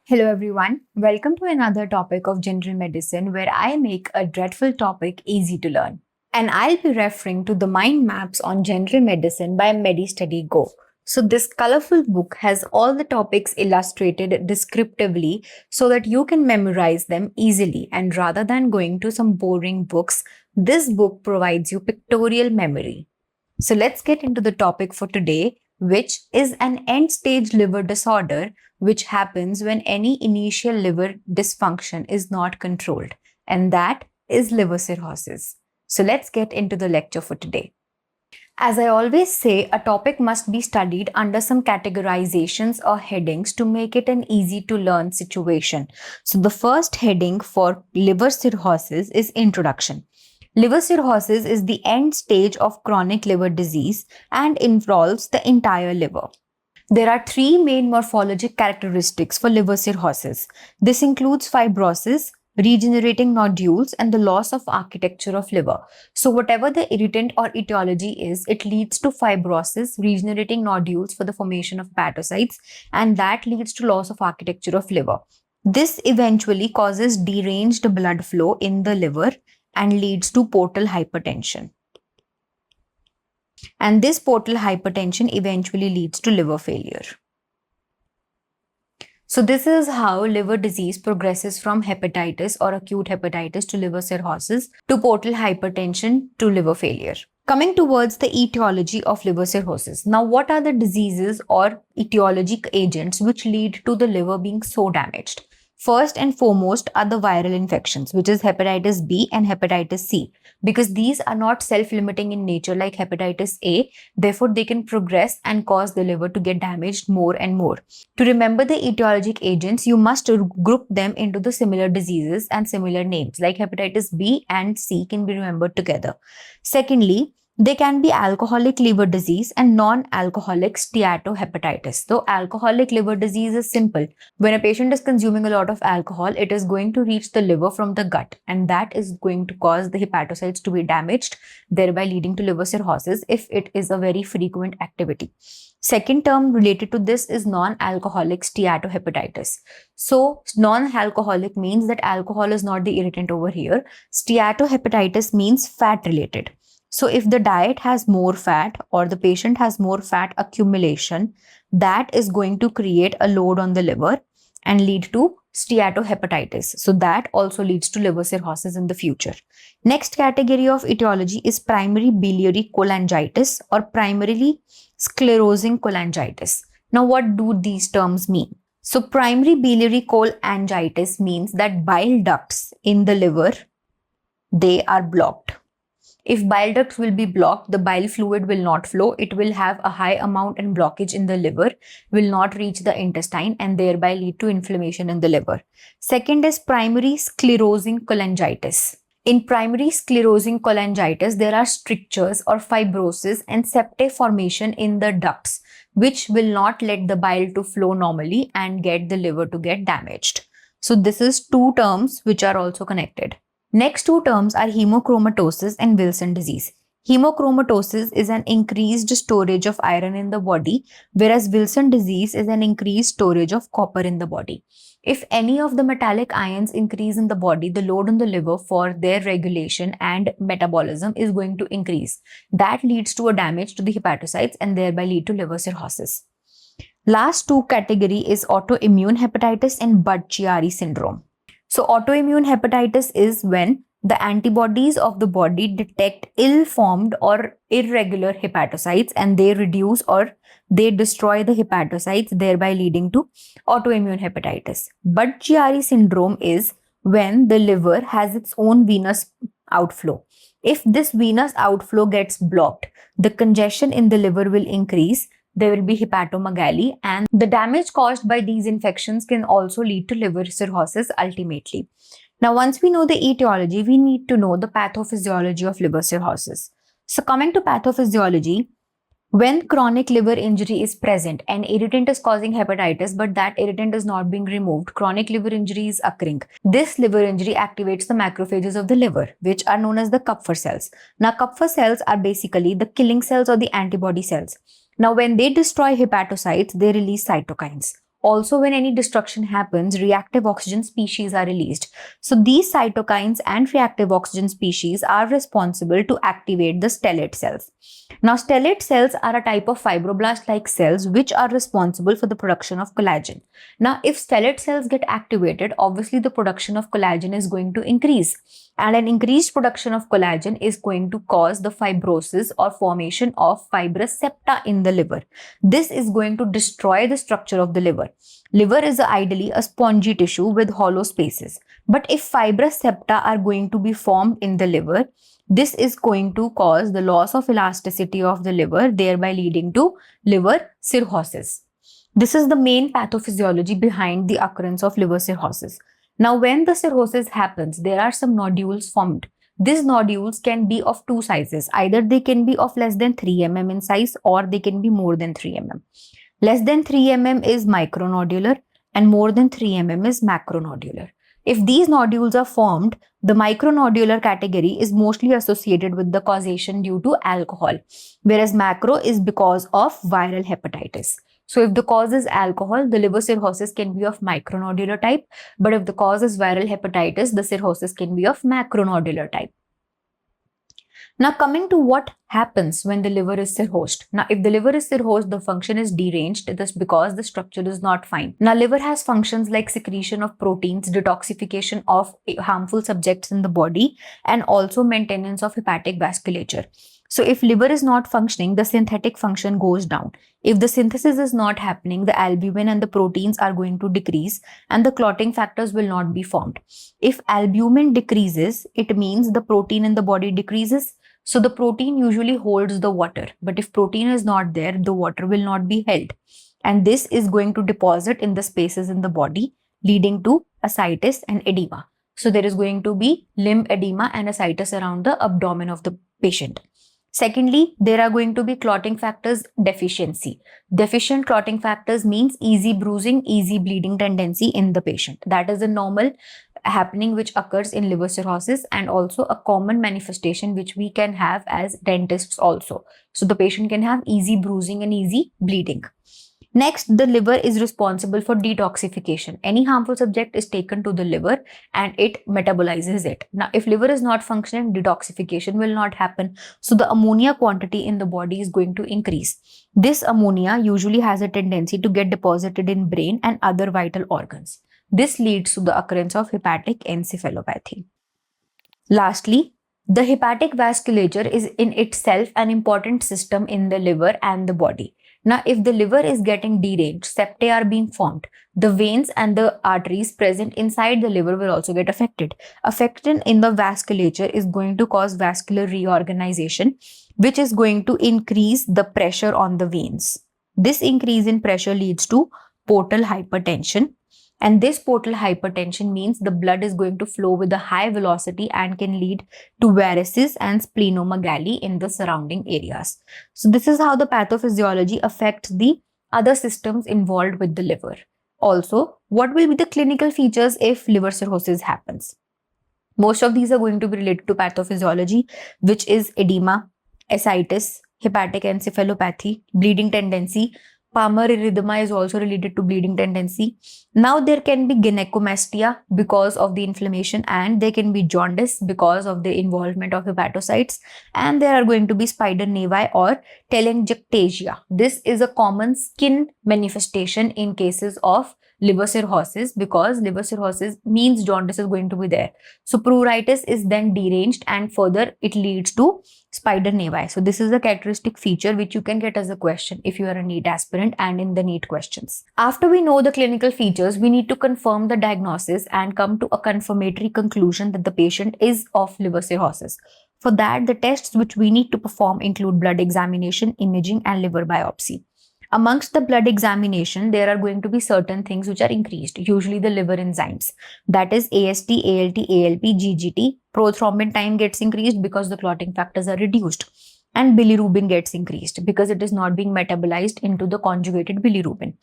Hello everyone, welcome to another topic of general medicine where I make a dreadful topic easy to learn. And I'll be referring to the mind maps on general medicine by MediStudy Go. So this colorful book has all the topics illustrated descriptively so that you can memorize them easily, and rather than going to some boring books, this book provides you pictorial memory. So let's get into the topic for today, which is an end-stage liver disorder which happens when any initial liver dysfunction is not controlled, and that is liver cirrhosis. So let's get into the lecture for today. As I always say, a topic must be studied under some categorizations or headings to make it an easy to learn situation. So the first heading for liver cirrhosis is introduction. Liver cirrhosis is the end stage of chronic liver disease and involves the entire liver. There are three main morphologic characteristics for liver cirrhosis. This includes fibrosis, regenerating nodules, and the loss of architecture of liver. So whatever the irritant or etiology is, it leads to fibrosis, regenerating nodules for the formation of hepatocytes, and that leads to loss of architecture of liver. This eventually causes deranged blood flow in the liver and leads to portal hypertension. And this portal hypertension eventually leads to liver failure. So this is how liver disease progresses from hepatitis or acute hepatitis to liver cirrhosis to portal hypertension to liver failure. Coming towards the etiology of liver cirrhosis. Now, what are the diseases or etiologic agents which lead to the liver being so damaged? First and foremost are the viral infections, which is hepatitis B and hepatitis C, because these are not self-limiting in nature like hepatitis A. Therefore, they can progress and cause the liver to get damaged more and more. To remember the etiologic agents, you must group them into the similar diseases and similar names, like hepatitis B and C can be remembered together. Secondly, they can be alcoholic liver disease and non-alcoholic steatohepatitis. Though alcoholic liver disease is simple. When a patient is consuming a lot of alcohol, it is going to reach the liver from the gut, and that is going to cause the hepatocytes to be damaged, thereby leading to liver cirrhosis if it is a very frequent activity. Second term related to this is non-alcoholic steatohepatitis. So non-alcoholic means that alcohol is not the irritant over here. Steatohepatitis means fat related. So if the diet has more fat or the patient has more fat accumulation, that is going to create a load on the liver and lead to steatohepatitis. So that also leads to liver cirrhosis in the future. Next category of etiology is primary biliary cholangitis or primarily sclerosing cholangitis. Now, what do these terms mean? So primary biliary cholangitis means that bile ducts in the liver, they are blocked. If bile ducts will be blocked, the bile fluid will not flow. It will have a high amount and blockage in the liver, will not reach the intestine and thereby lead to inflammation in the liver. Second is primary sclerosing cholangitis. In primary sclerosing cholangitis, there are strictures or fibrosis and septae formation in the ducts, which will not let the bile to flow normally and get the liver to get damaged. So this is two terms which are also connected. Next two terms are hemochromatosis and Wilson disease. Hemochromatosis is an increased storage of iron in the body, whereas Wilson disease is an increased storage of copper in the body. If any of the metallic ions increase in the body, the load on the liver for their regulation and metabolism is going to increase. That leads to a damage to the hepatocytes and thereby lead to liver cirrhosis. Last two category is autoimmune hepatitis and Budd-Chiari syndrome. So autoimmune hepatitis is when the antibodies of the body detect ill-formed or irregular hepatocytes and they reduce or they destroy the hepatocytes, thereby leading to autoimmune hepatitis. Budd-Chiari syndrome is when the liver has its own venous outflow. If this venous outflow gets blocked, the congestion in the liver will increase. There will be hepatomegaly, and the damage caused by these infections can also lead to liver cirrhosis ultimately. Now, once we know the etiology, we need to know the pathophysiology of liver cirrhosis. So coming to pathophysiology, When chronic liver injury is present, an irritant is causing hepatitis, but that irritant is not being removed, chronic liver injury is occurring. This liver injury activates the macrophages of the liver, which are known as the Kupffer cells. Now, Kupffer cells are basically the killing cells or the antibody cells. Now, when they destroy hepatocytes, they release cytokines. Also, when any destruction happens, reactive oxygen species are released. So, these cytokines and reactive oxygen species are responsible to activate the stellate cells. Now, stellate cells are a type of fibroblast-like cells which are responsible for the production of collagen. Now, if stellate cells get activated, obviously the production of collagen is going to increase. And an increased production of collagen is going to cause the fibrosis or formation of fibrous septa in the liver. This is going to destroy the structure of the liver. Liver is ideally a spongy tissue with hollow spaces. But if fibrous septa are going to be formed in the liver, this is going to cause the loss of elasticity of the liver, thereby leading to liver cirrhosis. This is the main pathophysiology behind the occurrence of liver cirrhosis. Now, when the cirrhosis happens, there are some nodules formed. These nodules can be of two sizes. Either they can be of less than 3 mm in size or they can be more than 3 mm. Less than 3 mm is micronodular and more than 3 mm is macronodular. If these nodules are formed, the micronodular category is mostly associated with the causation due to alcohol, whereas macro is because of viral hepatitis. So if the cause is alcohol, the liver cirrhosis can be of micronodular type, but if the cause is viral hepatitis, the cirrhosis can be of macronodular type. Now, coming to what happens when the liver is cirrhosed. Now, if the liver is cirrhosed, the function is deranged. This because the structure is not fine. Now, liver has functions like secretion of proteins, detoxification of harmful subjects in the body, and also maintenance of hepatic vasculature. So, if liver is not functioning, the synthetic function goes down. If the synthesis is not happening, the albumin and the proteins are going to decrease and the clotting factors will not be formed. If albumin decreases, it means the protein in the body decreases. So the protein usually holds the water, but if protein is not there, the water will not be held. And this is going to deposit in the spaces in the body, leading to ascites and edema. So there is going to be limb edema and ascites around the abdomen of the patient. Secondly, there are going to be clotting factors deficiency. Deficient clotting factors means easy bruising, easy bleeding tendency in the patient. That is a normal happening which occurs in liver cirrhosis and also a common manifestation which we can have as dentists also. So the patient can have easy bruising and easy bleeding. Next, the liver is responsible for detoxification. Any harmful subject is taken to the liver and it metabolizes it. Now, if liver is not functioning, detoxification will not happen. So the ammonia quantity in the body is going to increase. This ammonia usually has a tendency to get deposited in brain and other vital organs. This leads to the occurrence of hepatic encephalopathy. Lastly, the hepatic vasculature is in itself an important system in the liver and the body. Now, if the liver is getting deranged, septae are being formed, the veins and the arteries present inside the liver will also get affected. Affection in the vasculature is going to cause vascular reorganization, which is going to increase the pressure on the veins. This increase in pressure leads to portal hypertension. And this portal hypertension means the blood is going to flow with a high velocity and can lead to varices and splenomegaly in the surrounding areas. So this is how the pathophysiology affects the other systems involved with the liver. Also, what will be the clinical features if liver cirrhosis happens? Most of these are going to be related to pathophysiology, which is edema, ascites, hepatic encephalopathy, bleeding tendency. Palmar erythema is also related to bleeding tendency. Now there can be gynecomastia because of the inflammation, and there can be jaundice because of the involvement of hepatocytes, and there are going to be spider nevi or telangiectasia. This is a common skin manifestation in cases of liver cirrhosis because liver cirrhosis means jaundice is going to be there. So pruritus is then deranged and further it leads to spider nevi. So this is a characteristic feature which you can get as a question if you are a NEET aspirant and in the NEET questions. After we know the clinical features, we need to confirm the diagnosis and come to a confirmatory conclusion that the patient is of liver cirrhosis. For that, the tests which we need to perform include blood examination, imaging, and liver biopsy. Amongst the blood examination, there are going to be certain things which are increased, usually the liver enzymes. That is AST, ALT, ALP, GGT. Prothrombin time gets increased because the clotting factors are reduced. and bilirubin gets increased because it is not being metabolized into the conjugated bilirubin.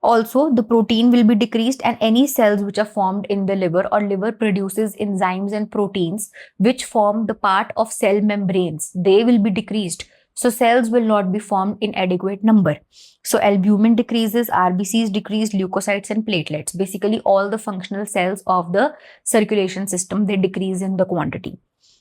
Also, the protein will be decreased, and any cells which are formed in the liver or liver produces enzymes and proteins which form the part of cell membranes. They will be decreased. So cells will not be formed in adequate number. So albumin decreases, RBCs decrease, leukocytes and platelets. Basically all the functional cells of the circulation system, they decrease in the quantity.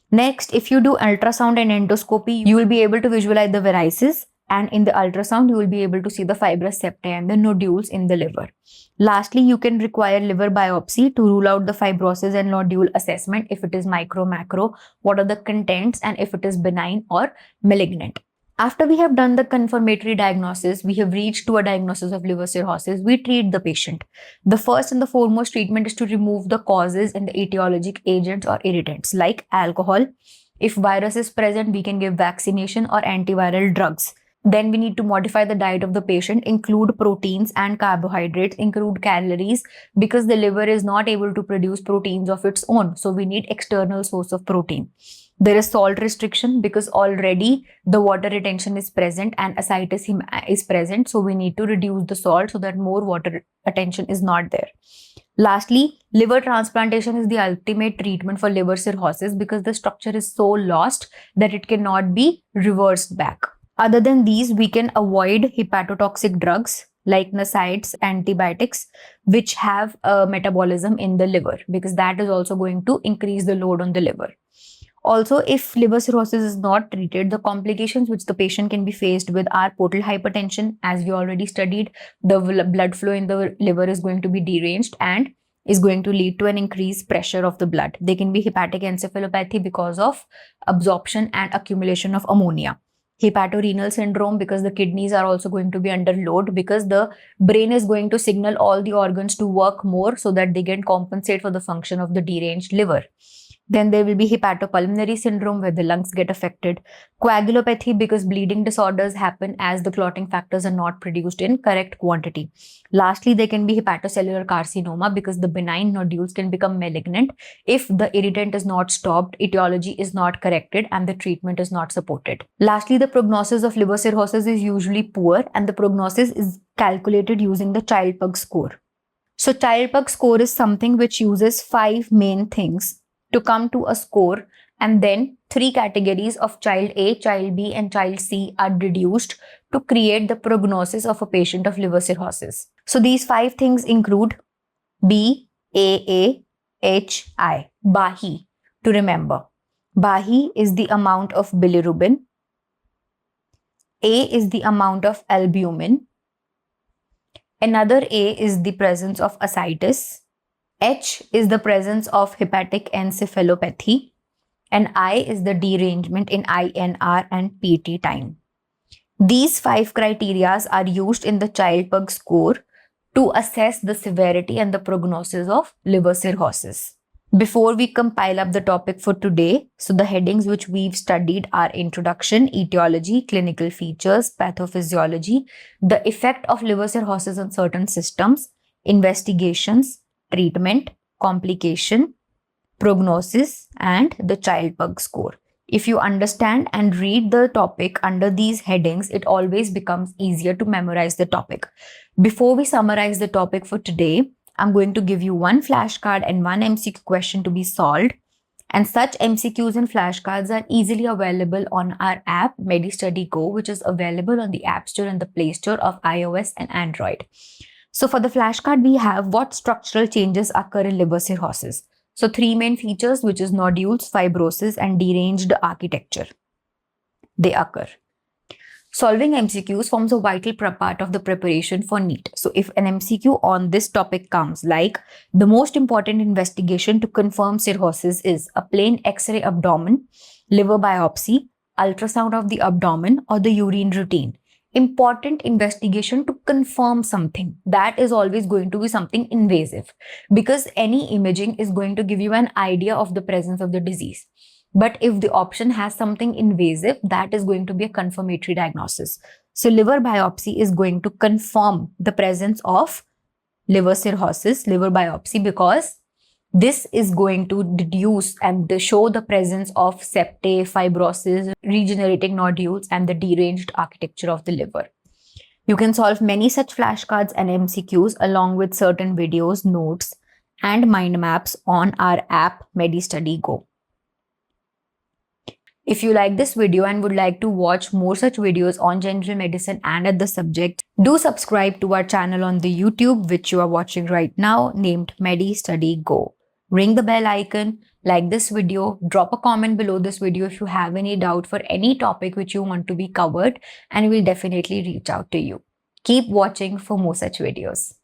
Next, if you do ultrasound and endoscopy, you will be able to visualize the varices, and in the ultrasound, you will be able to see the fibrous septa and the nodules in the liver. Lastly, you can require liver biopsy to rule out the fibrosis and nodule assessment if it is micro, macro, what are the contents, and if it is benign or malignant. After we have done the confirmatory diagnosis, we have reached to a diagnosis of liver cirrhosis, we treat the patient. The first and the foremost treatment is to remove the causes and the etiologic agents or irritants like alcohol. If virus is present, we can give vaccination or antiviral drugs. Then we need to modify the diet of the patient, include proteins and carbohydrates, include calories, because the liver is not able to produce proteins of its own. So we need external source of protein. There is salt restriction because already the water retention is present and ascites is present. So we need to reduce the salt so that more water retention is not there. Lastly, liver transplantation is the ultimate treatment for liver cirrhosis because the structure is so lost that it cannot be reversed back. Other than these, we can avoid hepatotoxic drugs like NSAIDs, antibiotics, which have a metabolism in the liver, because that is also going to increase the load on the liver. Also, if liver cirrhosis is not treated, the complications which the patient can be faced with are portal hypertension. As we already studied, the blood flow in the liver is going to be deranged and is going to lead to an increased pressure of the blood. There can be hepatic encephalopathy because of absorption and accumulation of ammonia. Hepatorenal syndrome, because the kidneys are also going to be under load, because the brain is going to signal all the organs to work more so that they can compensate for the function of the deranged liver. Then there will be hepatopulmonary syndrome where the lungs get affected. Coagulopathy, because bleeding disorders happen as the clotting factors are not produced in correct quantity. Lastly, there can be hepatocellular carcinoma because the benign nodules can become malignant if the irritant is not stopped, etiology is not corrected, and the treatment is not supported. Lastly, the prognosis of liver cirrhosis is usually poor, and the prognosis is calculated using the Child-Pugh score. So Child-Pugh score is something which uses 5 main things to come to a score, and then 3 categories of child A, child B and child C are deduced to create the prognosis of a patient of liver cirrhosis. So these 5 things include B, A, H, I, BAHI. To remember, BAHI is the amount of bilirubin, A is the amount of albumin, another A is the presence of ascites, H is the presence of hepatic encephalopathy, and I is the derangement in INR and PT time. These 5 criteria are used in the Child-Pugh score to assess the severity and the prognosis of liver cirrhosis. Before we compile up the topic for today, so the headings which we've studied are introduction, etiology, clinical features, pathophysiology, the effect of liver cirrhosis on certain systems, investigations, treatment, complication, prognosis, and the Child-Pugh score. If you understand and read the topic under these headings, it always becomes easier to memorize the topic. Before we summarize the topic for today, I'm going to give you one flashcard and one MCQ question to be solved. And such MCQs and flashcards are easily available on our app, MediStudy Go, which is available on the App Store and the Play Store of iOS and Android. So for the flashcard, we have what structural changes occur in liver cirrhosis. So 3 main features, which is nodules, fibrosis, and deranged architecture. They occur. Solving MCQs forms a vital part of the preparation for NEET. So if an MCQ on this topic comes, like the most important investigation to confirm cirrhosis is a plain X-ray abdomen, liver biopsy, ultrasound of the abdomen, or the urine routine. Important investigation to confirm something, that is always going to be something invasive, because any imaging is going to give you an idea of the presence of the disease. But if the option has something invasive, that is going to be a confirmatory diagnosis. So liver biopsy is going to confirm the presence of liver cirrhosis, liver biopsy, because This is going to deduce and show the presence of septae, fibrosis, regenerating nodules, and the deranged architecture of the liver. You can solve many such flashcards and MCQs along with certain videos, notes, and mind maps on our app MediStudy Go. If you like this video and would like to watch more such videos on general medicine and other subjects, do subscribe to our channel on the YouTube, which you are watching right now, named MediStudy Go. Ring the bell icon, like this video, drop a comment below this video if you have any doubt for any topic which you want to be covered, and we'll definitely reach out to you. Keep watching for more such videos.